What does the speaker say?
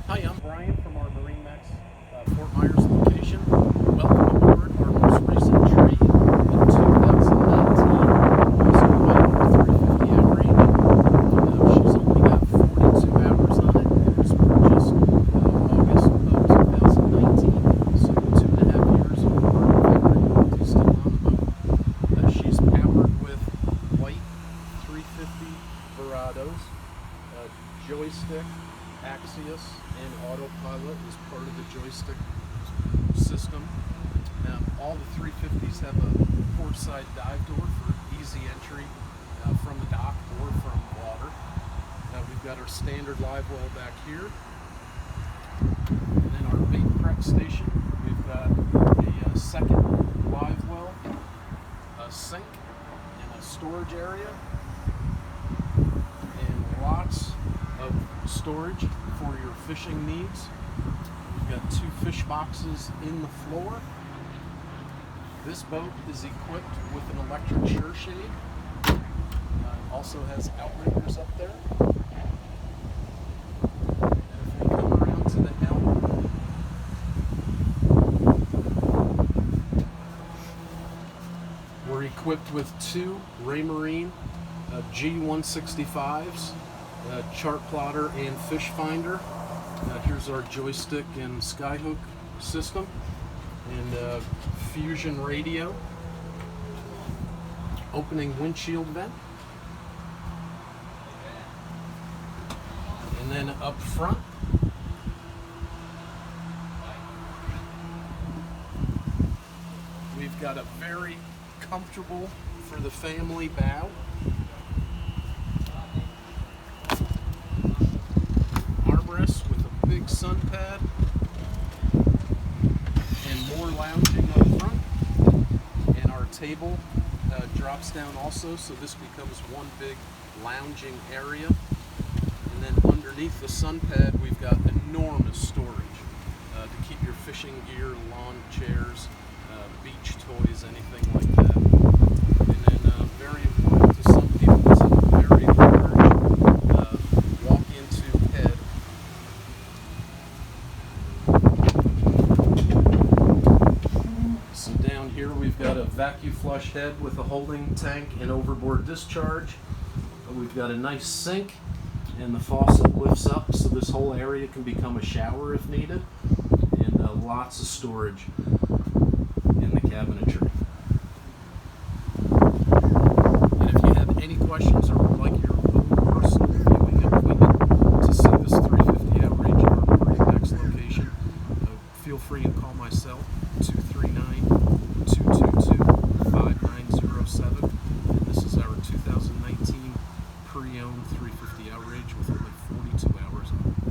Hi, I'm Brian from our MarineMax Fort Myers location. Welcome aboard our most recent trade in 2019. Also quite 350 Outrage. She's only got 42 hours on it. It was purchased August of 2019, so 2.5 years of work is still on the boat. She's powered with white 350 Verados, joystick, Axium, and autopilot is part of the joystick system. Now, all the 350s have a port side dive door for easy entry from the dock or from water. We've got our standard live well back here. And then our bait prep station, we've got a second live well, a sink, and a storage area, and lots of storage for your fishing needs. We've got 2 fish boxes in the floor. This boat is equipped with an electric shore shade. Also has outriggers up there. And if we come around to the helm, we're equipped with 2 Raymarine G165s. Chartplotter and fish finder. Here's our joystick and skyhook system, and fusion radio, opening windshield vent, and then up front we've got a very comfortable for the family bow. With a big sun pad and more lounging up front, and our table drops down also, so this becomes one big lounging area. And then underneath the sun pad we've got enormous storage to keep your fishing gear, lawn chairs, beach toys, anything like that. And then very important to some people, this is a very large walk-into head. So down here we've got a vacuum flush head with a holding tank and overboard discharge. We've got a nice sink, and the faucet lifts up so this whole area can become a shower if needed, and lots of storage in the cabinetry. And if you have any questions or would like your own personal viewing equipment to see this 350 Outrage at our MarineMax location, feel free to call my cell, 239-222-5907. And this is our 2019 pre-owned 350 Outrage with only 42 hours on it.